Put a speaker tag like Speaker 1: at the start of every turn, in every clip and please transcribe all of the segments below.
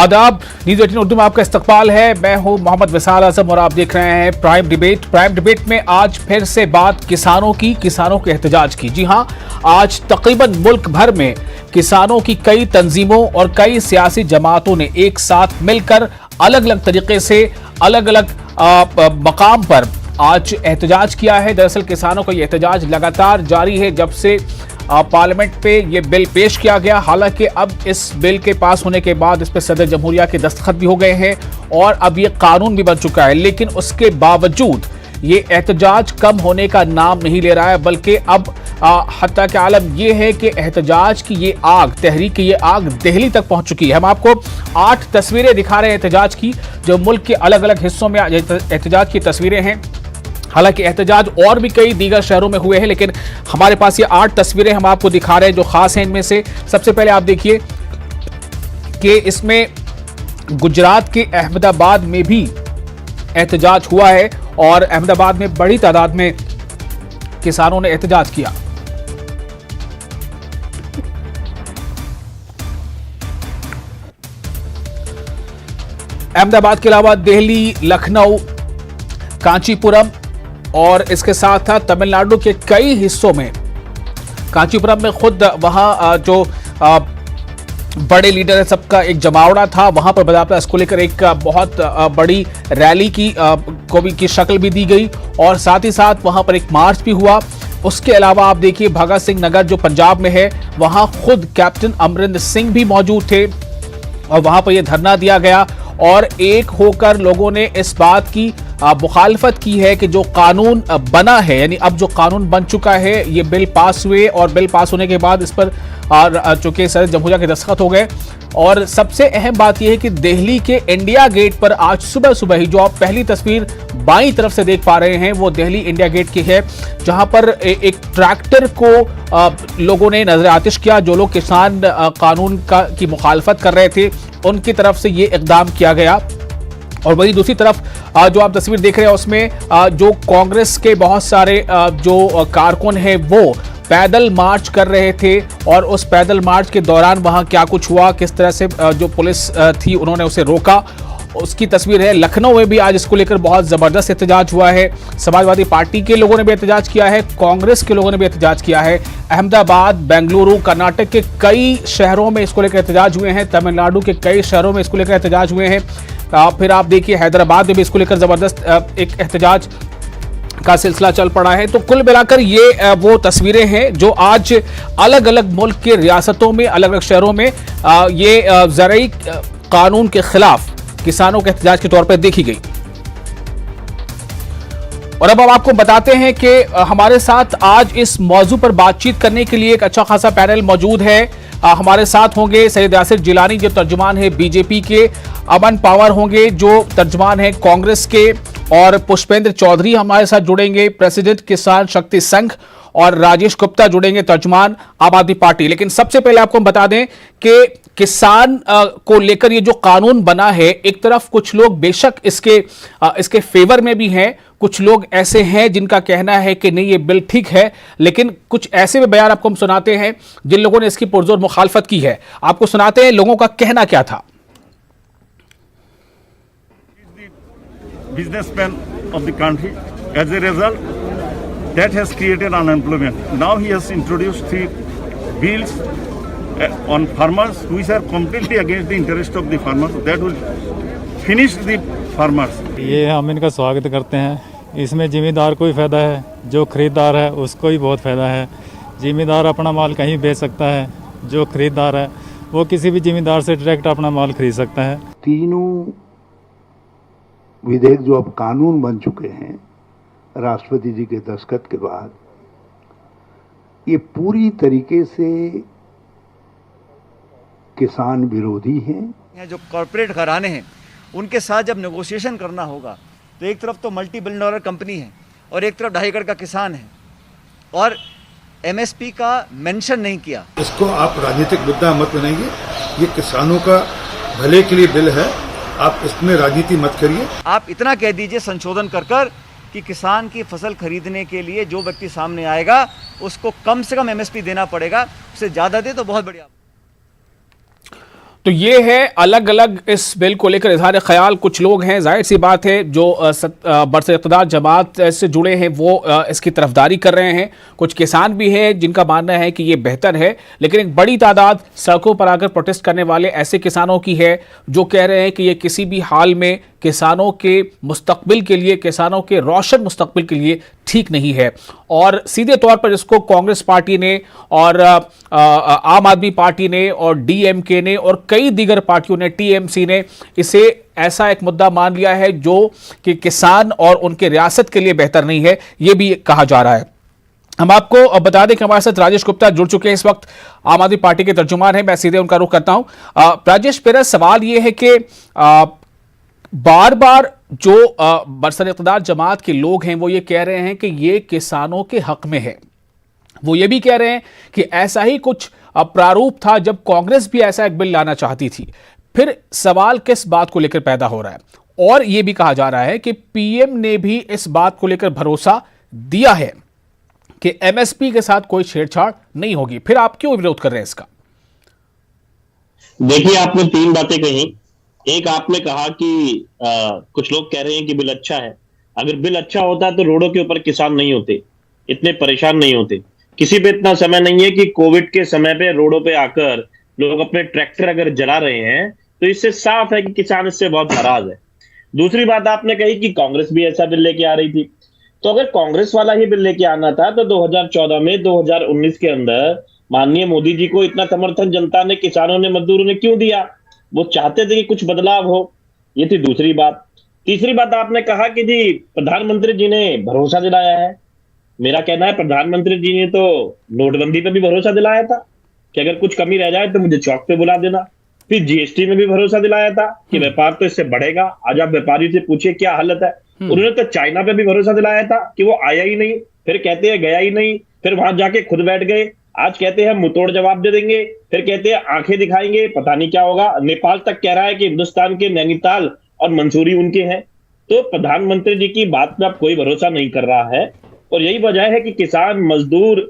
Speaker 1: आदाब, न्यूज़ 18 उर्दू में आपका इस्तकबाल है। मैं हूं मोहम्मद विसाल आजम और आप देख रहे हैं प्राइम डिबेट। प्राइम डिबेट में आज फिर से बात किसानों के एहतजाज की। जी हां, आज तकरीबन मुल्क भर में किसानों की कई तंजीमों और कई सियासी जमातों ने एक साथ मिलकर अलग अलग तरीके से अलग अलग मकाम पर आज एहतजाज किया है। दरअसल किसानों का ये एहतजाज लगातार जारी है जब से पार्लियामेंट पे ये बिल पेश किया गया। हालांकि अब इस बिल के पास होने के बाद इस पर सदर जमहूरिया के दस्तखत भी हो गए हैं और अब ये कानून भी बन चुका है, लेकिन उसके बावजूद ये एहतजाज कम होने का नाम नहीं ले रहा है, बल्कि अब हत्ता के आलम ये है कि एहतजाज की ये आग, तहरीक की ये आग दिल्ली तक पहुंच चुकी है। हम आपको 8 तस्वीरें दिखा रहे हैं एहतजाज की, जो मुल्क के अलग अलग हिस्सों में एहतजाज की तस्वीरें हैं। हालांकि एहतजाज और भी कई दीगर शहरों में हुए हैं, लेकिन हमारे पास ये 8 तस्वीरें हम आपको दिखा रहे हैं जो खास हैं। इनमें से सबसे पहले आप देखिए कि इसमें गुजरात के अहमदाबाद में भी एहतजाज हुआ है और अहमदाबाद में बड़ी तादाद में किसानों ने एहतजाज किया। अहमदाबाद के अलावा दिल्ली, लखनऊ, कांचीपुरम और इसके साथ साथ तमिलनाडु के कई हिस्सों में, कांचीपुरम में खुद वहां जो बड़े लीडर है सबका एक जमावड़ा था, वहां पर बजाबता इसको लेकर एक बहुत बड़ी रैली की शक्ल भी दी गई और साथ ही साथ वहां पर एक मार्च भी हुआ। उसके अलावा आप देखिए भगत सिंह नगर जो पंजाब में है, वहां खुद कैप्टन अमरिंदर सिंह भी मौजूद थे और वहां पर यह धरना दिया गया और एक होकर लोगों ने इस बात की मुखालफत की है कि जो कानून बना है, यानी अब जो कानून बन चुका है, ये बिल पास हुए और बिल पास होने के बाद इस पर चूंकि सदर जमहूरिया के दस्तखत हो गए। और सबसे अहम बात यह है कि दिल्ली के इंडिया गेट पर आज सुबह सुबह ही, जो आप पहली तस्वीर बाईं तरफ से देख पा रहे हैं, वो दिल्ली इंडिया गेट की है, जहां पर एक ट्रैक्टर को लोगों ने नजर आतिश किया। जो लोग किसान कानून की मुखालफत कर रहे थे, उनकी तरफ से ये इकदाम किया गया। और वहीं दूसरी तरफ जो आप तस्वीर देख रहे हैं उसमें जो कांग्रेस के बहुत सारे जो कारकुन हैं वो पैदल मार्च कर रहे थे और उस पैदल मार्च के दौरान वहां क्या कुछ हुआ, किस तरह से जो पुलिस थी उन्होंने उसे रोका, उसकी तस्वीर है। लखनऊ में भी आज इसको लेकर बहुत जबरदस्त एहतजाज हुआ है। समाजवादी पार्टी के लोगों ने भी एहतजाज किया है, कांग्रेस के लोगों ने भी एहतजाज किया है। अहमदाबाद, बेंगलुरु, कर्नाटक के कई शहरों में इसको लेकर एहतजाज हुए हैं। तमिलनाडु के कई शहरों में इसको लेकर एहतजाज हुए हैं। फिर आप देखिए हैदराबाद में भी इसको लेकर जबरदस्त एक एहतजाज का सिलसिला चल पड़ा है। तो कुल मिलाकर ये वो तस्वीरें हैं जो आज अलग अलग मुल्क के रियासतों में, अलग अलग शहरों में ये ज़राई कानून के खिलाफ किसानों के एहतजाज के तौर पर देखी गई। और अब हम आपको बताते हैं कि हमारे साथ आज इस मौजू पर बातचीत करने के लिए एक अच्छा खासा पैनल मौजूद है। हमारे साथ होंगे सैयद यासिर जिलानी जो तर्जुमान है बीजेपी के, अमन पावर होंगे जो तर्जुमान है कांग्रेस के, और पुष्पेंद्र चौधरी हमारे साथ जुड़ेंगे प्रेसिडेंट किसान शक्ति संघ, और राजेश गुप्ता जुड़ेंगे तर्जुमान आम आदमी पार्टी। लेकिन सबसे पहले आपको हम बता दें कि किसान को लेकर ये जो कानून बना है, एक तरफ कुछ लोग बेशक इसके फेवर में भी हैं, कुछ लोग ऐसे हैं जिनका कहना है कि नहीं ये बिल ठीक है, लेकिन कुछ ऐसे भी बयान आपको हम सुनाते हैं जिन लोगों ने इसकी पुरजोर मुखालफत की है। आपको सुनाते हैं लोगों का कहना क्या था।
Speaker 2: Businessman of the country, as a result, that has created unemployment. Now he has introduced 3 bills on farmers, which are completely against the interest of the farmers. That will finish the farmers.
Speaker 3: ये हम इनका स्वागत करते हैं। इसमें जिम्मेदार को ही फायदा है, जो खरीदार है उसको ही बहुत फायदा है। जिम्मेदार अपना माल कहीं बेच सकता है, जो खरीदार है वो किसी भी जिम्मेदार से डायरेक्ट अपना माल खरीद सकता है।
Speaker 4: तीनों विधेयक जो अब कानून बन चुके हैं राष्ट्रपति जी के दस्तखत के बाद, ये पूरी तरीके से किसान विरोधी हैं।
Speaker 5: जो कॉरपोरेट घराने हैं उनके साथ जब नेगोशिएशन करना होगा तो एक तरफ तो मल्टी बिलियन डॉलर कंपनी है और एक तरफ 2.5 एकड़ का किसान है, और एमएसपी का मेंशन नहीं किया।
Speaker 6: इसको आप राजनीतिक मुद्दा मत बनाइए, ये किसानों का भले के लिए बिल है, आप इसमें राजनीति मत करिए।
Speaker 5: आप इतना कह दीजिए संशोधन कर कि किसान की फसल खरीदने के लिए जो व्यक्ति सामने आएगा उसको कम से कम एमएसपी देना पड़ेगा, उससे ज़्यादा दे तो बहुत बढ़िया।
Speaker 1: तो ये है अलग अलग इस बिल को लेकर इजहार ख्याल। कुछ लोग हैं, जाहिर सी बात है, जो बरसर इक़्तिदार जमात से जुड़े हैं वो इसकी तरफदारी कर रहे हैं। कुछ किसान भी हैं जिनका मानना है कि ये बेहतर है, लेकिन एक बड़ी तादाद सड़कों पर आकर प्रोटेस्ट करने वाले ऐसे किसानों की है जो कह रहे हैं कि ये किसी भी हाल में किसानों के मुस्तकबिल के लिए, किसानों के रोशन मुस्तकबिल के लिए ठीक नहीं है। और सीधे तौर पर इसको कांग्रेस पार्टी ने और आम आदमी पार्टी ने और डीएमके ने और कई दीगर पार्टियों ने, टीएमसी ने, इसे ऐसा एक मुद्दा मान लिया है जो कि किसान और उनके रियासत के लिए बेहतर नहीं है, ये भी कहा जा रहा है। हम आपको बता दें कि हमारे साथ राजेश गुप्ता जुड़ चुके हैं इस वक्त, आम आदमी पार्टी के तर्जुमान हैं। मैं सीधे उनका रुख करता हूं। राजेश, मेरा सवाल यह है कि बार बार जो बरसर इक़्तिदार जमात के लोग हैं वो ये कह रहे हैं कि ये किसानों के हक में है। वो ये भी कह रहे हैं कि ऐसा ही कुछ प्रारूप था जब कांग्रेस भी ऐसा एक बिल लाना चाहती थी। फिर सवाल किस बात को लेकर पैदा हो रहा है? और यह भी कहा जा रहा है कि पीएम ने भी इस बात को लेकर भरोसा दिया है कि एमएसपी के साथ कोई छेड़छाड़ नहीं होगी। फिर आप क्यों विरोध कर रहे हैं इसका?
Speaker 7: देखिए, आपने तीन बातें कही। एक, आपने कहा कि कुछ लोग कह रहे हैं कि बिल अच्छा है। अगर बिल अच्छा होता तो रोडों के ऊपर किसान नहीं होते, इतने परेशान नहीं होते। किसी पे इतना समय नहीं है कि कोविड के समय पे रोडों पे आकर लोग अपने ट्रैक्टर अगर जला रहे हैं, तो इससे साफ है कि किसान इससे बहुत नाराज है। दूसरी बात आपने कही कि कांग्रेस भी ऐसा बिल लेके आ रही थी। तो अगर कांग्रेस वाला ही बिल लेके आना था तो 2014 में, 2019 के अंदर माननीय मोदी जी को इतना समर्थन जनता ने, किसानों ने, मजदूरों ने क्यों दिया? वो चाहते थे कि कुछ बदलाव हो। ये थी दूसरी बात। तीसरी बात आपने कहा कि जी प्रधानमंत्री जी ने भरोसा दिलाया है। मेरा कहना है प्रधानमंत्री जी ने तो नोटबंदी पे भी भरोसा दिलाया था कि अगर कुछ कमी रह जाए तो मुझे चौक पे बुला देना। फिर जीएसटी में भी भरोसा दिलाया था कि व्यापार तो इससे बढ़ेगा। आज आप व्यापारी से पूछिए क्या हालत है। उन्होंने तो चाइना पे भी भरोसा दिलाया था कि वो आया ही नहीं, फिर कहते हैं गया ही नहीं, फिर वहां जाके खुद बैठ गए। आज कहते हैं मुंहतोड़ जवाब दे देंगे, फिर कहते हैं आंखें दिखाएंगे, पता नहीं क्या होगा। नेपाल तक कह रहा है कि हिंदुस्तान के नैनीताल और मंसूरी उनके हैं। तो प्रधानमंत्री जी की बात में अब कोई भरोसा नहीं कर रहा है। और यही वजह है कि किसान, मजदूर,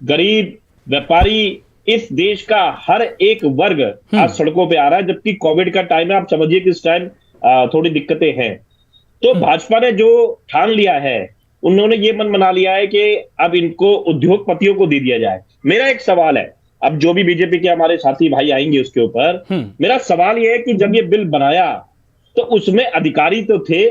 Speaker 7: गरीब, व्यापारी, इस देश का हर एक वर्ग आज सड़कों पे आ रहा है। जबकि कोविड का टाइम है, आप समझिए कि इस टाइम थोड़ी दिक्कतें हैं। तो भाजपा ने जो ठान लिया है, उन्होंने ये मन बना लिया है कि अब इनको उद्योगपतियों को दे दिया जाए। मेरा एक सवाल है, अब जो भी बीजेपी के हमारे साथी भाई आएंगे उसके ऊपर, मेरा सवाल यह है कि जब ये बिल बनाया तो उसमें अधिकारी तो थे,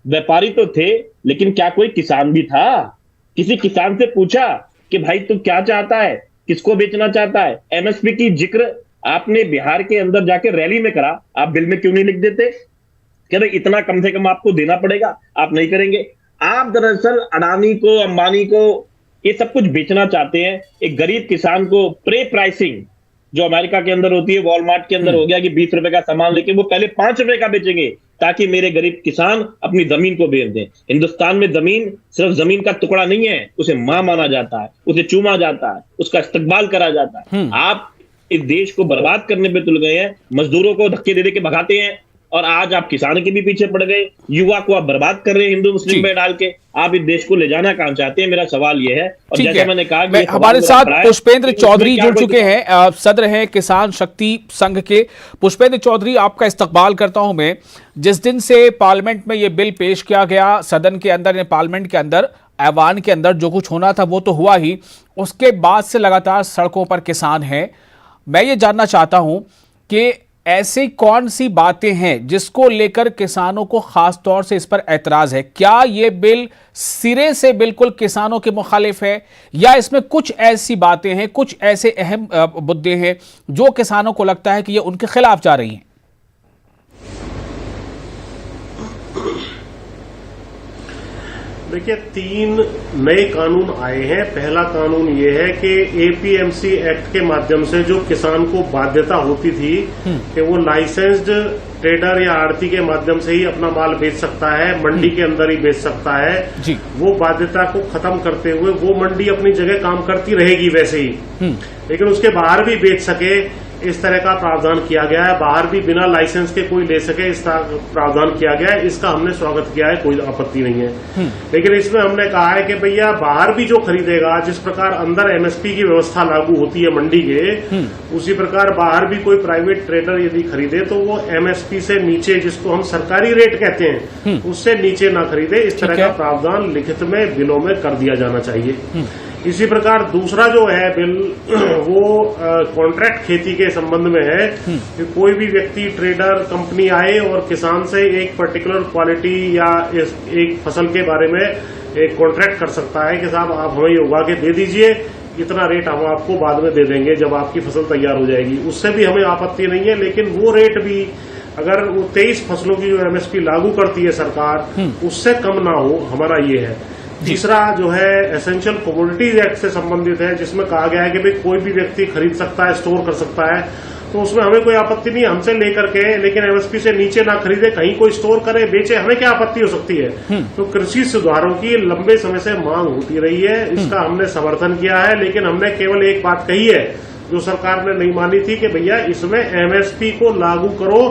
Speaker 7: व्यापारी तो थे, लेकिन क्या कोई किसान भी था? किसी किसान से पूछा कि भाई तू क्या चाहता है, किसको बेचना चाहता है? एमएसपी की जिक्र आपने बिहार के अंदर जाके रैली में करा, आप बिल में क्यों नहीं लिख देते? क्या इतना कम से कम आपको देना पड़ेगा? आप नहीं करेंगे। आप दरअसल अडानी को, अंबानी को ये सब कुछ बेचना चाहते हैं। एक गरीब किसान को प्रे प्राइसिंग जो अमेरिका के अंदर होती है, वॉलमार्ट के अंदर हो गया कि 20 रुपए का सामान लेके वो पहले 5 रुपए का बेचेंगे ताकि मेरे गरीब किसान अपनी जमीन को बेच दें। हिंदुस्तान में जमीन सिर्फ जमीन का टुकड़ा नहीं है, उसे मां माना जाता है, उसे चूमा जाता है, उसका इस्तकबाल करा जाता है। आप इस देश को बर्बाद करने पे तुल गए हैं, मजदूरों को धक्के दे दे के भगाते हैं, और आज आप किसान के भी पीछे पड़ गए, युवा को आप बर्बाद कर रहे हैं हिंदू मुस्लिम में डाल के। आप इस देश को ले जाना कहां चाहते हैं? मेरा सवाल यह है। और जैसे मैंने कहा कि
Speaker 1: हमारे साथ पुष्पेंद्र चौधरी जुड़ चुके हैं, सदर हैं किसान शक्ति संघ के। पुष्पेंद्र चौधरी, आपका इस्तकबाल करता हूं मैं। जिस दिन से पार्लियामेंट में यह बिल पेश किया गया, सदन के अंदर, पार्लियामेंट के अंदर, ऐवान के अंदर जो कुछ होना था वो तो हुआ ही, उसके बाद से लगातार सड़कों पर किसान हैं। मैं ये जानना चाहता हूं कि ऐसी कौन सी बातें हैं जिसको लेकर किसानों को खास तौर से इस पर ऐतराज है? क्या ये बिल सिरे से बिल्कुल किसानों के मुखालिफ है, या इसमें कुछ ऐसी बातें हैं, कुछ ऐसे अहम मुद्दे हैं जो किसानों को लगता है कि ये उनके खिलाफ जा रही हैं?
Speaker 8: देखिए, 3 नए कानून आए हैं। पहला कानून ये है कि एपीएमसी एक्ट के माध्यम से जो किसान को बाध्यता होती थी कि वो लाइसेंस्ड ट्रेडर या आड़ती के माध्यम से ही अपना माल बेच सकता है, मंडी के अंदर ही बेच सकता है जी। वो बाध्यता को खत्म करते हुए वो मंडी अपनी जगह काम करती रहेगी वैसे ही, लेकिन उसके बाहर भी बेच सके, इस तरह का प्रावधान किया गया है। बाहर भी बिना लाइसेंस के कोई ले सके, इस तरह प्रावधान किया गया है। इसका हमने स्वागत किया है, कोई आपत्ति नहीं है। लेकिन इसमें हमने कहा है कि भैया बाहर भी जो खरीदेगा, जिस प्रकार अंदर एमएसपी की व्यवस्था लागू होती है मंडी के, उसी प्रकार बाहर भी कोई प्राइवेट ट्रेडर यदि खरीदे तो वो एमएसपी से नीचे, जिसको हम सरकारी रेट कहते हैं, उससे नीचे ना खरीदे। इस तरह का प्रावधान लिखित में बिलों में कर दिया जाना चाहिए। इसी प्रकार दूसरा जो है बिल वो कॉन्ट्रैक्ट खेती के संबंध में है कि कोई भी व्यक्ति ट्रेडर कंपनी आए और किसान से एक पर्टिकुलर क्वालिटी या एक फसल के बारे में एक कॉन्ट्रैक्ट कर सकता है कि साहब आप हमें ये उगा के दे दीजिए, इतना रेट हम आपको बाद में दे देंगे जब आपकी फसल तैयार हो जाएगी। उससे भी हमें आपत्ति नहीं है, लेकिन वो रेट भी अगर वो 23 फसलों की जो एमएसपी लागू करती है सरकार, उससे कम ना हो, हमारा ये है। तीसरा जो है एसेंशियल कमोडिटीज एक्ट से संबंधित है, जिसमें कहा गया है कि भाई कोई भी व्यक्ति खरीद सकता है, स्टोर कर सकता है, तो उसमें हमें कोई आपत्ति नहीं, हमसे लेकर के, लेकिन एमएसपी से नीचे ना खरीदे, कहीं कोई स्टोर करे बेचे, हमें क्या आपत्ति हो सकती है। तो कृषि सुधारों की लंबे समय से मांग होती रही है, इसका हमने समर्थन किया है, लेकिन हमने केवल एक बात कही है जो सरकार ने नहीं मानी थी कि भैया इसमें एमएसपी को लागू करो।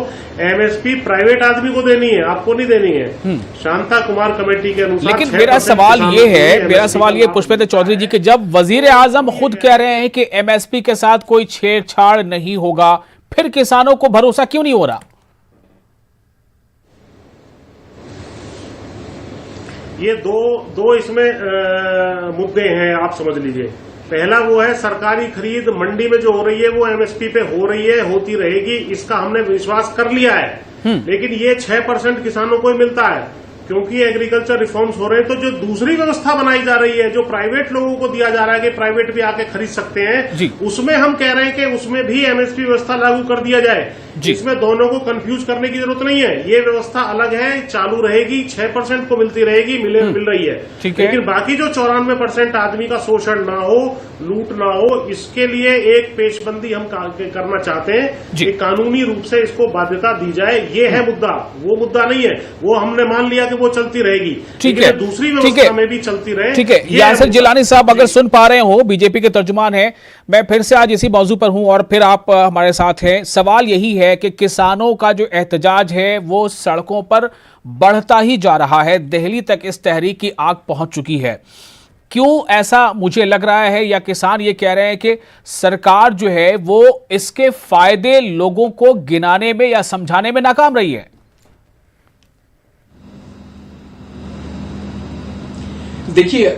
Speaker 8: एमएसपी प्राइवेट आदमी को देनी है, आपको नहीं देनी है। शांता कुमार कमेटी के अनुसार।
Speaker 1: लेकिन मेरा सवाल ये पुष्पेंद्र चौधरी जी कि जब वजीर आजम खुद कह रहे हैं कि एमएसपी के साथ कोई छेड़छाड़ नहीं होगा, फिर किसानों को भरोसा क्यों नहीं हो रहा?
Speaker 8: ये दो इसमें मुद्दे हैं, आप समझ लीजिए। पहला वो है सरकारी खरीद मंडी में जो हो रही है वो एमएसपी पे हो रही है, होती रहेगी, इसका हमने विश्वास कर लिया है। लेकिन ये 6% किसानों को ही मिलता है, क्योंकि एग्रीकल्चर रिफॉर्म्स हो रहे हैं। तो जो दूसरी व्यवस्था बनाई जा रही है, जो प्राइवेट लोगों को दिया जा रहा है कि प्राइवेट भी आके खरीद सकते हैं, उसमें हम कह रहे हैं कि उसमें भी एमएसपी व्यवस्था लागू कर दिया जाए। इसमें दोनों को कंफ्यूज करने की जरूरत नहीं है, ये व्यवस्था अलग है, चालू रहेगी, 6% को मिलती रहेगी, मिल रही है। लेकिन बाकी जो 94% आदमी का शोषण ना हो, लूट ना हो, इसके लिए एक पेशबंदी हम करना चाहते हैं कि कानूनी रूप से इसको बाध्यता दी जाए। ये है मुद्दा, वो मुद्दा नहीं है। वो हमने मान लिया कि वो चलती रहेगी, ठीक है, दूसरी व्यवस्था में भी चलती रहे।
Speaker 1: ठीक है, यासिर जिलानी साहब अगर सुन पा रहे हो, बीजेपी के तर्जुमान है, मैं फिर से आज इसी मौजू पर हूं और फिर आप हमारे साथ हैं। सवाल यही है कि किसानों का जो एहतजाज है वो सड़कों पर बढ़ता ही जा रहा है, दिल्ली तक इस तहरीक की आग पहुंच चुकी है। क्यों ऐसा मुझे लग रहा है, या किसान ये कह रहे हैं कि सरकार जो है वो इसके फायदे लोगों को गिनाने में या समझाने में नाकाम रही है?
Speaker 9: देखिए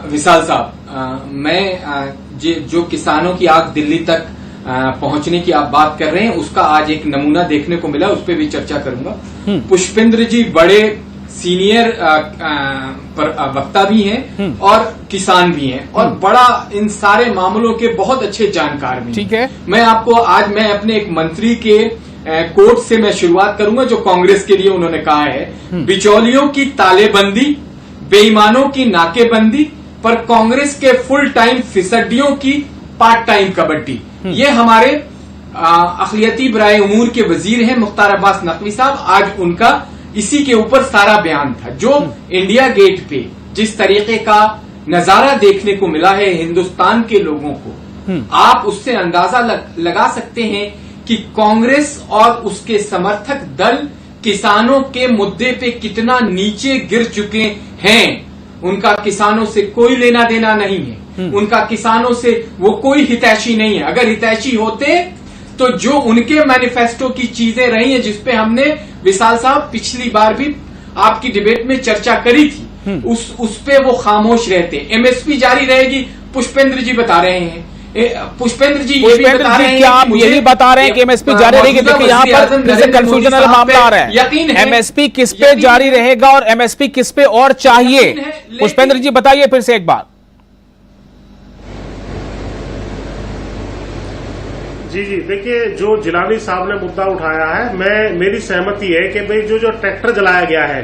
Speaker 9: विशाल साहब, मैं जो किसानों की आग दिल्ली तक पहुंचने की आप बात कर रहे हैं, उसका आज एक नमूना देखने को मिला, उस पर भी चर्चा करूंगा। पुष्पेंद्र जी बड़े सीनियर वक्ता भी हैं और किसान भी हैं और बड़ा इन सारे मामलों के बहुत अच्छे जानकार भी।
Speaker 1: ठीक है,
Speaker 9: मैं आपको आज मैं अपने एक मंत्री के कोट से मैं शुरुआत करूंगा, जो कांग्रेस के लिए उन्होंने कहा है, बिचौलियों की तालेबंदी, बेईमानों की नाकेबंदी, पर कांग्रेस के फुल टाइम फिसड्डियों की पार्ट टाइम कबड्डी। ये हमारे अखिलती बराए उमूर के वजीर हैं मुख्तार अब्बास नकवी साहब, आज उनका इसी के ऊपर सारा बयान था। जो इंडिया गेट पे जिस तरीके का नजारा देखने को मिला है हिंदुस्तान के लोगों को, आप उससे अंदाजा लगा सकते हैं कि कांग्रेस और उसके समर्थक दल किसानों के मुद्दे पे कितना नीचे गिर चुके हैं। उनका किसानों से कोई लेना देना नहीं है, उनका किसानों से वो कोई हितैषी नहीं है। अगर हितैषी होते तो जो उनके मैनिफेस्टो की चीजें रही हैं, जिसपे हमने विशाल साहब पिछली बार भी आपकी डिबेट में चर्चा करी थी, उस पे वो खामोश रहते। एमएसपी जारी रहेगी, पुष्पेंद्र जी बता रहे हैं। पुष्पेंद्र जी ये भी बता रहे हैं,
Speaker 1: क्या आप यही बता रहे हैं कि एमएसपी जारी रहेगी? देखिए यहाँ पर कंफ्यूजनल मामला आ रहा है, यकीन है एमएसपी किस पे जारी रहेगा और एमएसपी किस पे और चाहिए? पुष्पेंद्र जी बताइए फिर से एक बार।
Speaker 8: जी, देखिए जो जिलानी साहब ने मुद्दा उठाया है, मेरी सहमति है कि भाई जो ट्रैक्टर जलाया गया है,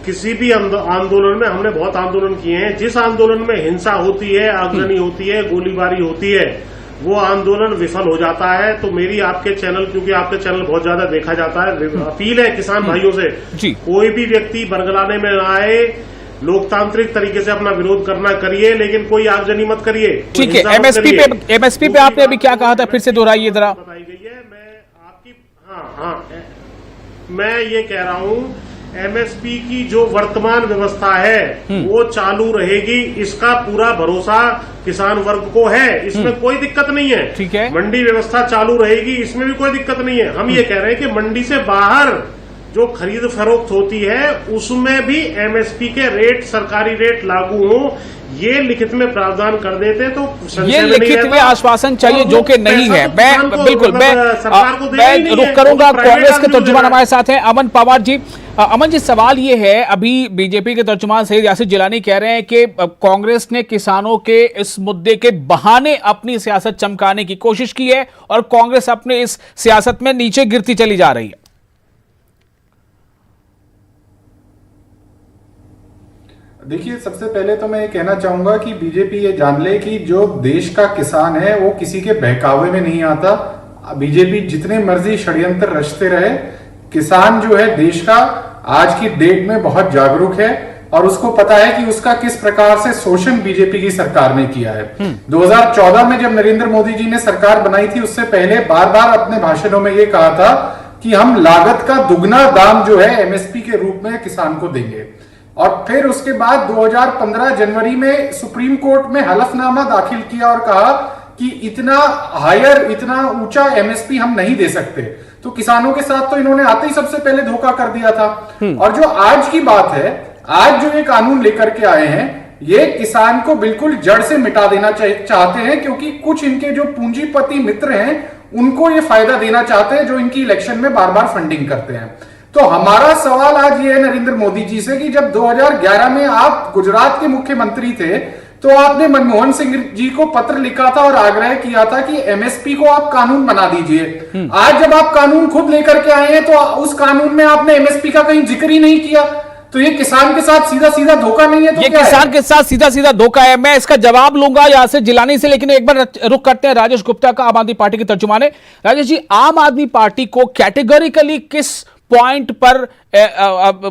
Speaker 8: किसी भी आंदोलन में, हमने बहुत आंदोलन किए हैं, जिस आंदोलन में हिंसा होती है, आगजनी होती है, गोलीबारी होती है, वो आंदोलन विफल हो जाता है। तो मेरी आपके चैनल, क्योंकि आपके चैनल बहुत ज्यादा देखा जाता है, अपील है किसान भाइयों से, कोई भी व्यक्ति बरगलाने में आए, लोकतांत्रिक तरीके से अपना विरोध करना करिए, लेकिन कोई आगजनी मत करिए।
Speaker 1: ठीक है, एमएसपी पे आपने अभी क्या कहा था, फिर से दोहराइए जरा।
Speaker 8: हाँ, मैं ये कह रहा हूँ एमएसपी की जो वर्तमान व्यवस्था है वो चालू रहेगी, इसका पूरा भरोसा किसान वर्ग को है, इसमें कोई दिक्कत नहीं है।
Speaker 1: ठीक है,
Speaker 8: मंडी व्यवस्था चालू रहेगी, इसमें भी कोई दिक्कत नहीं है। हम ये कह रहे हैं कि मंडी से बाहर जो खरीद फरोख्त होती है उसमें भी एमएसपी के रेट, सरकारी रेट लागू हो, ये लिखित में प्रावधान कर देते तो
Speaker 1: ये लिखित में आश्वासन चाहिए जो कि नहीं है। मैं बिल्कुल मैं रुख करूंगा। कांग्रेस के तर्जुमान हमारे साथ हैं अमन पवार जी। अमन जी, सवाल ये है, अभी बीजेपी के तर्जुमान सईद यासिर जिलानी कह रहे हैं कि कांग्रेस ने किसानों के इस मुद्दे के बहाने अपनी सियासत चमकाने की कोशिश की है और कांग्रेस अपने इस सियासत में नीचे गिरती चली जा रही है।
Speaker 10: देखिए, सबसे पहले तो मैं ये कहना चाहूंगा कि बीजेपी ये जान ले कि जो देश का किसान है वो किसी के बहकावे में नहीं आता। बीजेपी जितने मर्जी षड्यंत्र रचते रहे, किसान जो है देश का आज की डेट में बहुत जागरूक है और उसको पता है कि उसका किस प्रकार से शोषण बीजेपी की सरकार ने किया है। 2014 में जब नरेंद्र मोदी जी ने सरकार बनाई थी, उससे पहले बार बार अपने भाषणों में ये कहा था कि हम लागत का दुगना दाम जो है एमएसपी के रूप में किसान को देंगे। और फिर उसके बाद 2015 जनवरी में सुप्रीम कोर्ट में हलफनामा दाखिल किया और कहा कि इतना हायर, इतना ऊंचा एमएसपी हम नहीं दे सकते। तो किसानों के साथ तो इन्होंने आते ही सबसे पहले धोखा कर दिया था। और जो आज की बात है, आज जो ये कानून लेकर के आए हैं, ये किसान को बिल्कुल जड़ से मिटा देना चाहते हैं, क्योंकि कुछ इनके जो पूंजीपति मित्र हैं उनको ये फायदा देना चाहते हैं, जो इनकी इलेक्शन में बार बार फंडिंग करते हैं। तो हमारा सवाल आज ये है नरेंद्र मोदी जी से कि जब 2011 में आप गुजरात के मुख्यमंत्री थे तो आपने मनमोहन सिंह जी को पत्र लिखा था और आग्रह किया था कि एमएसपी को आप कानून बना दीजिए। आज जब आप कानून खुद लेकर के आए हैं तो उस कानून में आपने एमएसपी का कहीं जिक्र ही नहीं किया। तो ये किसान के साथ सीधा सीधा धोखा नहीं है? तो
Speaker 1: ये किसान के साथ सीधा सीधा धोखा है। मैं इसका जवाब लूंगा यहाँ से जिलानी से, लेकिन एक बार रुख करते हैं राजेश गुप्ता का, आम आदमी पार्टी के तर्जुमान है। राजेश जी, आम आदमी पार्टी को कैटेगोरिकली किस पॉइंट पर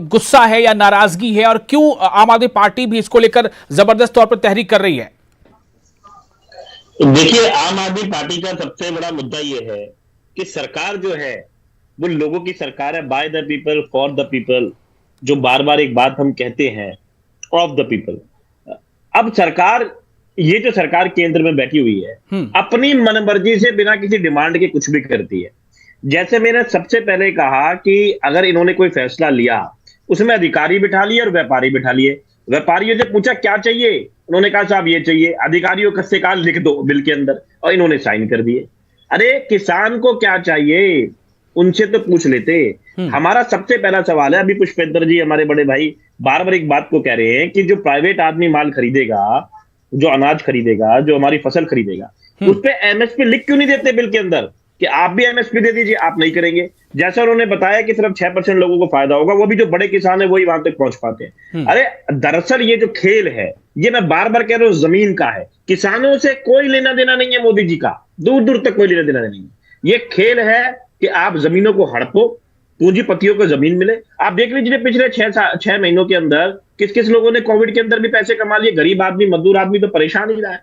Speaker 1: गुस्सा है या नाराजगी है और क्यों आम आदमी पार्टी भी इसको लेकर जबरदस्त तौर पर तहरीक कर रही है?
Speaker 7: देखिए, आम आदमी पार्टी का सबसे बड़ा मुद्दा यह है कि सरकार जो है वो लोगों की सरकार है, by the people for the people, जो बार बार एक बात हम कहते हैं, ऑफ द पीपल। अब सरकार, ये जो सरकार केंद्र में बैठी हुई है, अपनी मनमर्जी से बिना किसी डिमांड के कुछ भी करती है। जैसे मैंने सबसे पहले कहा कि अगर इन्होंने कोई फैसला लिया उसमें अधिकारी बिठा लिए और व्यापारी बिठा लिए। व्यापारियों से पूछा क्या चाहिए, उन्होंने कहा साहब ये चाहिए, अधिकारियों का से कहा लिख दो बिल के अंदर, और इन्होंने साइन कर दिए। अरे किसान को क्या चाहिए, उनसे तो पूछ लेते। हमारा सबसे पहला सवाल है, अभी पुष्पेंद्र जी हमारे बड़े भाई बार बार एक बात को कह रहे हैं कि जो प्राइवेट आदमी माल खरीदेगा, जो अनाज खरीदेगा, जो हमारी फसल खरीदेगा, उस पर एमएसपी लिख क्यों नहीं देते बिल के अंदर कि आप भी एमएसपी दे दीजिए? आप नहीं करेंगे। जैसा उन्होंने बताया कि सिर्फ 6% लोगों को फायदा होगा, वो भी जो बड़े किसान है वही वहां तक पहुंच पाते हैं। अरे दरअसल ये जो खेल है, ये मैं बार बार कह रहा हूं, जमीन का है। किसानों से कोई लेना देना नहीं है मोदी जी का, दूर दूर तक कोई लेना देना नहीं है। ये खेल है कि आप जमीनों को हड़पो, पूंजीपतियों को जमीन मिले। आप देख लीजिए पिछले 6 महीनों के अंदर किस किस लोगों ने कोविड के अंदर भी पैसे कमा लिए। गरीब आदमी, मजदूर आदमी तो परेशान ही रहा है।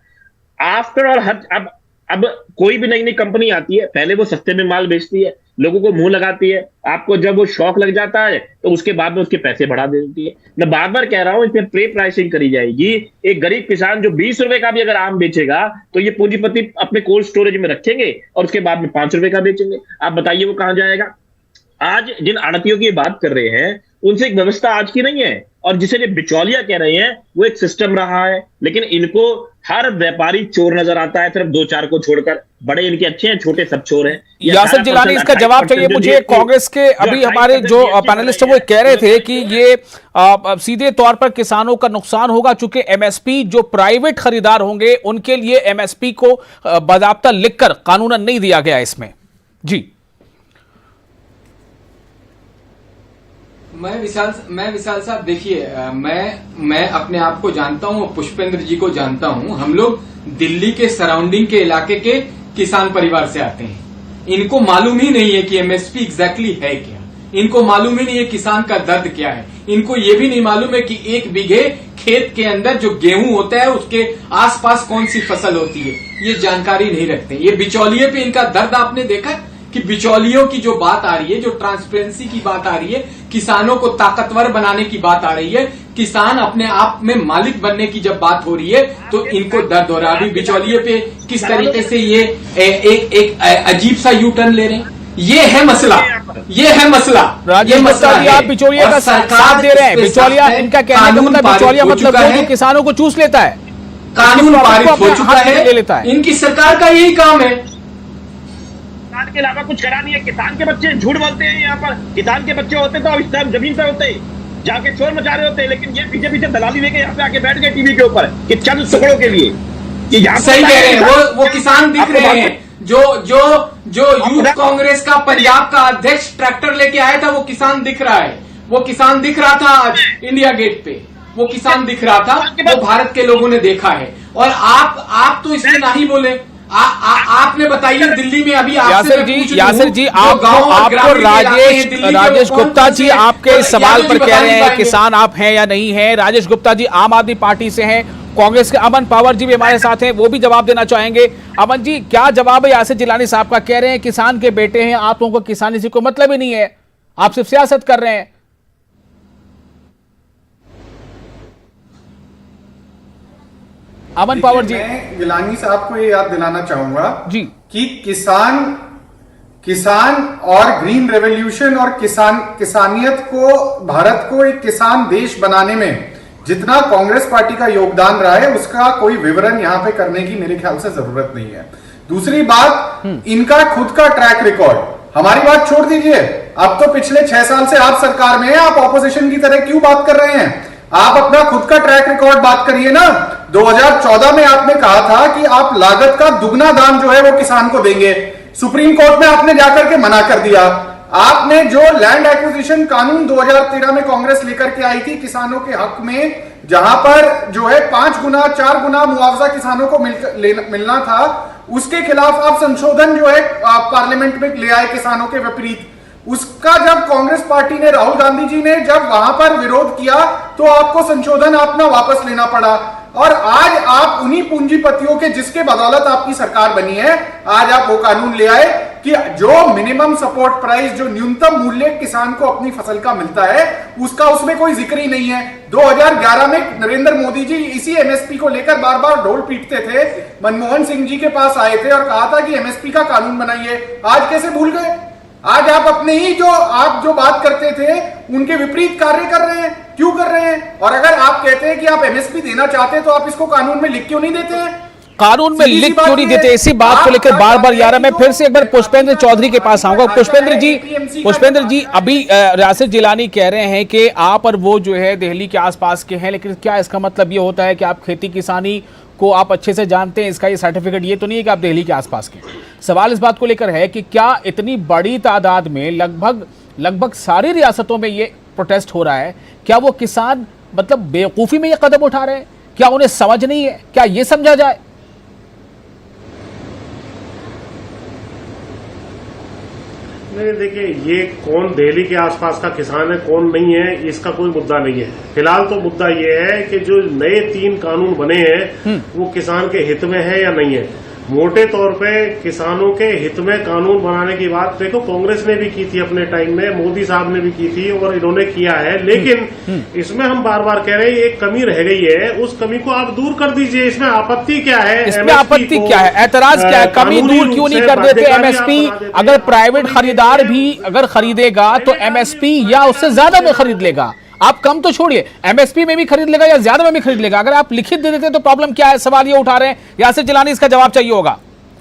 Speaker 7: आफ्टर ऑल अब कोई भी नई नई कंपनी आती है, पहले वो सस्ते में माल बेचती है, लोगों को मुंह लगाती है, आपको जब वो शौक लग जाता है तो उसके बाद में उसके पैसे बढ़ा देती है। मैं बार बार कह रहा हूं, इसमें प्री प्राइसिंग करी जाएगी। एक गरीब किसान जो 20 रुपए का भी अगर आम बेचेगा तो ये पूंजीपति अपने कोल्ड स्टोरेज में रखेंगे और उसके बाद में 5 रुपए का बेचेंगे। आप बताइए वो कहां जाएगा? आज जिन आड़तियों की बात कर रहे हैं उनसे एक व्यवस्था आज की नहीं है, और जिसे ये बिचौलिया कह रहे हैं वो एक सिस्टम रहा है। लेकिन इनको हर व्यापारी चोर नजर आता है, सिर्फ 2-4 को छोड़कर। बड़े इनके अच्छे हैं, छोटे सब चोर हैं।
Speaker 1: यासिर जिलानी, इसका जवाब चाहिए मुझे। कांग्रेस के अभी हमारे जो पैनलिस्ट है वो कह रहे थे कि ये सीधे तौर पर किसानों का नुकसान होगा, चूंकि एमएसपी जो प्राइवेट खरीदार होंगे उनके लिए एमएसपी को बाकायदा लिखकर कानूनन नहीं दिया गया इसमें। जी,
Speaker 9: मैं विशाल साहब, देखिए, मैं अपने आप को जानता हूं, पुष्पेंद्र जी को जानता हूं। हम लोग दिल्ली के सराउंडिंग के इलाके के किसान परिवार से आते हैं। इनको मालूम ही नहीं है कि एमएसपी एग्जैक्टली है क्या। इनको मालूम ही नहीं है किसान का दर्द क्या है। इनको ये भी नहीं मालूम है कि 1 बीघे खेत के अंदर जो गेहूं होता है उसके आसपास कौन सी फसल होती है, ये जानकारी नहीं रखते। ये बिचौलिए पे इनका दर्द आपने देखा कि बिचौलियों की जो बात आ रही है, जो ट्रांसपेरेंसी की बात आ रही है, किसानों को ताकतवर बनाने की बात आ रही है, किसान अपने आप में मालिक बनने की जब बात हो रही है तो इनको दर्द हो रहा है। अभी बिचौलिए पे किस तरीके से ये एक अजीब सा यू टर्न ले रहे हैं, ये है मसला, ये है मसला।
Speaker 1: राजेश गुप्ता जी, आप बिचौलिया का साथ दे रहे हैं। बिचौलिया, इनका कहने का मतलब बिचौलिया मतलब वो जो किसानों को चूस लेता है,
Speaker 9: कानून पारित हो चुका है,
Speaker 1: ले लेता है।
Speaker 9: इनकी सरकार का यही काम है।
Speaker 11: किसान के अलावा कुछ करा नहीं है। किसान के बच्चे झूठ बोलते हैं, यहाँ पर किसान के बच्चे होते तो इस टाइम जमीन पे होते, जाके चोर मचा रहे होते, लेकिन ये पीछे पीछे दलाली लेके यहाँ पे आके बैठ गए टीवी के ऊपर कि चंद टुकड़ों के लिए।
Speaker 9: सही कह रहे हैं, वो किसान दिख रहे हैं। जो यूथ कांग्रेस का पंजाब का अध्यक्ष ट्रैक्टर लेके आया था, वो किसान दिख रहा है, वो किसान दिख रहा था आज इंडिया गेट पे, वो किसान दिख रहा था, वो भारत के लोगों ने देखा है। और आप तो इसमें ना ही बोले। आपने बताइए दिल्ली में अभी
Speaker 1: यासिर जी आपको राजेश गुप्ता जी आपके इस सवाल पर कह रहे हैं किसान आप हैं या नहीं हैं। राजेश गुप्ता जी आम आदमी पार्टी से हैं, कांग्रेस के अमन पावर जी भी हमारे साथ हैं, वो भी जवाब देना चाहेंगे। अमन जी, क्या जवाब है यासिर जिलानी साहब का? कह रहे हैं किसान के बेटे हैं, आप लोगों को किसानी से कोई मतलब ही नहीं है, आप सिर्फ सियासत कर रहे हैं। अमन पावर जी,
Speaker 10: मैं गिलानी साहब को ये याद दिलाना चाहूंगा
Speaker 1: जी
Speaker 10: कि किसान और ग्रीन रेवोल्यूशन और किसानियत को, भारत को एक किसान देश बनाने में जितना कांग्रेस पार्टी का योगदान रहा है, उसका कोई विवरण यहां पे करने की मेरे ख्याल से जरूरत नहीं है। दूसरी बात, इनका खुद का ट्रैक रिकॉर्ड, हमारी बात छोड़ दीजिए, अब तो पिछले 6 साल से आप सरकार में हैं, आप ऑपोजिशन की तरह क्यों बात कर रहे हैं? आप अपना खुद का ट्रैक रिकॉर्ड बात करिए ना। 2014 में आपने कहा था कि आप लागत का दुगना दाम जो है वो किसान को देंगे, सुप्रीम कोर्ट में आपने जाकर के मना कर दिया। आपने जो लैंड एक्विजिशन कानून 2013 में कांग्रेस लेकर के आई थी किसानों के हक में, जहां पर जो है 5 गुना 4 गुना मुआवजा किसानों को मिलना था, उसके खिलाफ आप संशोधन जो है पार्लियामेंट में ले आए किसानों के विपरीत। उसका जब कांग्रेस पार्टी ने, राहुल गांधी जी ने जब वहां पर विरोध किया तो आपको संशोधन अपना वापस लेना पड़ा। और आज आप उन्हीं पूंजीपतियों के, जिसके बदौलत आपकी सरकार बनी है, आज आप वो कानून ले आए कि जो मिनिमम सपोर्ट प्राइस, जो न्यूनतम मूल्य किसान को अपनी फसल का मिलता है, उसका उसमें कोई जिक्र ही नहीं है। 2011 में नरेंद्र मोदी जी इसी एमएसपी को लेकर बार बार ढोल पीटते थे, मनमोहन सिंह जी के पास आए थे और कहा था कि एमएसपी का कानून बनाइए। आज कैसे भूल गए? आज आप अपने ही आप जो बात करते थे उनके विपरीत कार्य कर रहे हैं। क्यों कर रहे हैं? और अगर आप कहते हैं कि आप एमएसपी देना चाहते हैं तो आप इसको कानून में लिख क्यों नहीं देते हैं?
Speaker 1: कानून में लिख क्यों नहीं देते? इसी बात को लेकर बार बार यार मैं फिर से एक बार पुष्पेंद्र चौधरी के पास आऊंगा। पुष्पेंद्र जी अभी यासिर जिलानी कह रहे हैं कि आप और वो जो है दिल्ली के आसपास के हैं, लेकिन क्या इसका मतलब ये होता है कि आप खेती किसानी को आप अच्छे से जानते हैं? इसका ये सर्टिफिकेट ये तो नहीं है कि आप दिल्ली के आसपास के। सवाल इस बात को लेकर है कि क्या इतनी बड़ी तादाद में लगभग सारी रियासतों में ये प्रोटेस्ट हो रहा है, क्या वो किसान मतलब बेवकूफ़ी में ये कदम उठा रहे हैं? क्या उन्हें समझ नहीं है? क्या ये समझा जाए?
Speaker 8: नहीं, देखिए, ये कौन दिल्ली के आसपास का किसान है, कौन नहीं है, इसका कोई मुद्दा नहीं है। फिलहाल तो मुद्दा ये है कि जो नए 3 कानून बने हैं वो किसान के हित में है या नहीं है। मोटे तौर पे किसानों के हित में कानून बनाने की बात देखो कांग्रेस ने भी की थी अपने टाइम में, मोदी साहब ने भी की थी और इन्होंने किया है, लेकिन इसमें हम बार बार कह रहे हैं एक कमी रह गई है, उस कमी को आप दूर कर दीजिए। इसमें आपत्ति क्या है?
Speaker 1: इसमें आपत्ति क्या है? ऐतराज क्या है? कमी दूर क्यों नहीं कर देते? एमएसपी अगर प्राइवेट खरीदार भी अगर खरीदेगा तो एमएसपी या उससे ज्यादा में खरीद लेगा। आप कम तो छोड़िए, एमएसपी में भी खरीद लेगा या ज्यादा में भी खरीद लेगा। अगर आप लिखित दे देते तो प्रॉब्लम क्या है? सवाल ये उठा रहे हैं यासिर जिलानी, इसका जवाब चाहिए होगा,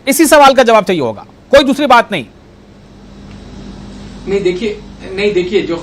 Speaker 1: इसी सवाल का जवाब चाहिए होगा, कोई दूसरी बात नहीं।
Speaker 9: नहीं देखिए, जो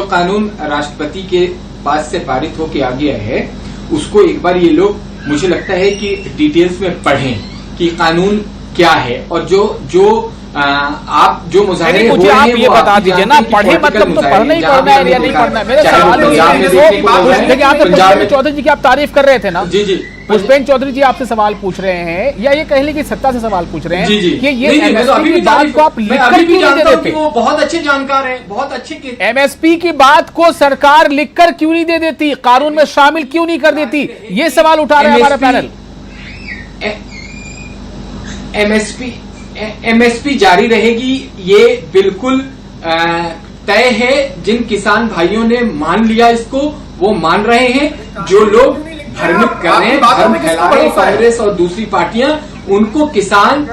Speaker 9: कानून राष्ट्रपति के पास से पारित होके आ गया है, उसको एक बार ये लोग, मुझे लगता है कि डिटेल्स में पढ़ें कि कानून क्या है। और जो आप जो मुजाहिरे हो रहे हैं,
Speaker 1: आप ये बता दीजिए ना, पढ़े मतलब तो पढ़ना ही पढ़ना है या नहीं पढ़ना है? मेरे सवाल पुष्पेंद्र चौधरी जी की आप तारीफ कर रहे थे ना?
Speaker 9: जी।
Speaker 1: पुष्पेंद्र चौधरी जी आपसे सवाल पूछ रहे हैं या ये कह लें कि सत्ता से सवाल पूछ रहे हैं कि ये एमएसपी की बात को आप लिखकर क्यों नहीं दे देते?
Speaker 9: वो बहुत अच्छे जानकार हैं, बहुत अच्छे।
Speaker 1: एमएसपी की बात को सरकार लिखकर क्यों नहीं दे देती? कानून में शामिल क्यों नहीं कर देती? ये सवाल उठा रहा है हमारा पैनल।
Speaker 9: एमएसपी जारी रहेगी, ये बिल्कुल तय है। जिन किसान भाइयों ने मान लिया इसको, वो मान रहे हैं। जो लोग भ्रमित कर रहे हैं, भ्रम फैला रहे हैं कांग्रेस और दूसरी पार्टियां, उनको किसान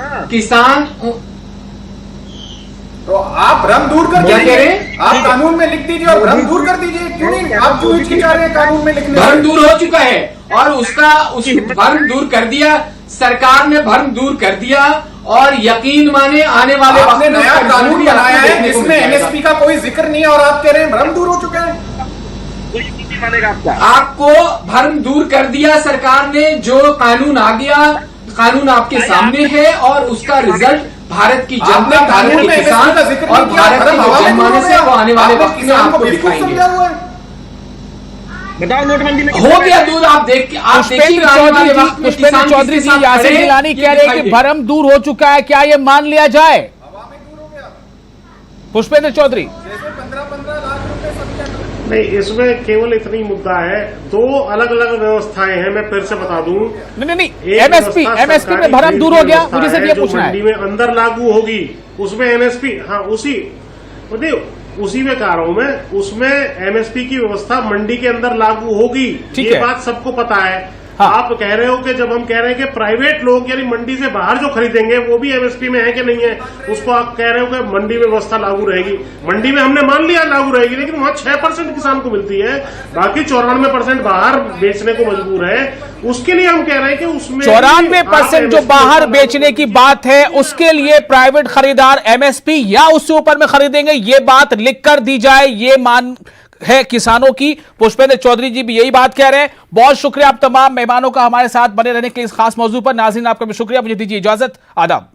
Speaker 10: तो आप भ्रम दूर कर दीजिए, आप कानून में लिख दीजिए और भ्रम दूर कर दीजिए। क्यों नहीं, आप क्यों हिचकिचा रहे हैं कानून में लिखने?
Speaker 9: भ्रम दूर हो चुका है और उस भ्रम दूर कर दिया, सरकार ने भ्रम दूर कर दिया। और यकीन माने आने वाले
Speaker 10: आपने नया कानून बनाया है जिसमें एमएसपी का कोई जिक्र नहीं है और आप कह रहे हैं भ्रम दूर हो चुका है।
Speaker 9: आपको भ्रम दूर कर दिया सरकार ने। जो कानून आ गया, कानून आपके सामने है और उसका रिजल्ट भारत की जनता, भारत के किसान और भारत के जो जनमानस है वो आने वाले वक्त में आपको दिखाएंगे।
Speaker 11: बताओ नोटबंदी में
Speaker 9: हो गया दूर। आप देखिए
Speaker 1: पुष्पेंद्र चौधरी जी, यासिर गिलानी कह रहे हैं कि भ्रम दूर हो चुका है, क्या ये मान लिया जाए? पुष्पेंद्र चौधरी,
Speaker 8: नहीं, इसमें केवल इतनी मुद्दा है, दो अलग अलग व्यवस्थाएं हैं। मैं फिर से बता दूं,
Speaker 1: नहीं, एमएसपी में भ्रम दूर हो गया। मुझे सिर्फ ये पूछना है,
Speaker 8: मंडी में अंदर लागू होगी उसमें एमएसपी, हाँ उसी में कह रहा हूं मैं, उसमें एमएसपी की व्यवस्था मंडी के अंदर लागू होगी। ये बात सबको पता है। हाँ। आप कह रहे हो कि जब हम कह रहे हैं कि प्राइवेट लोग यानी मंडी से बाहर जो खरीदेंगे वो भी एमएसपी में है कि नहीं है, उसको आप कह रहे हो कि मंडी में व्यवस्था लागू रहेगी। मंडी में हमने मान लिया लागू रहेगी, लेकिन वहां 6% किसान को मिलती है, बाकी 94% बाहर बेचने को मजबूर है। उसके लिए हम कह रहे हैं कि उसमें
Speaker 1: 94% जो बाहर बेचने की बात है, उसके लिए प्राइवेट खरीदार एमएसपी या उससे ऊपर में खरीदेंगे, ये बात लिख कर दी जाए, ये मान है किसानों की। पुष्पेंद्र चौधरी जी भी यही बात कह रहे हैं। बहुत शुक्रिया आप तमाम मेहमानों का हमारे साथ बने रहने के इस खास मौजू पर। नाज़रीन, आपका भी शुक्रिया। मुझे दीजिए इजाजत, आदाब।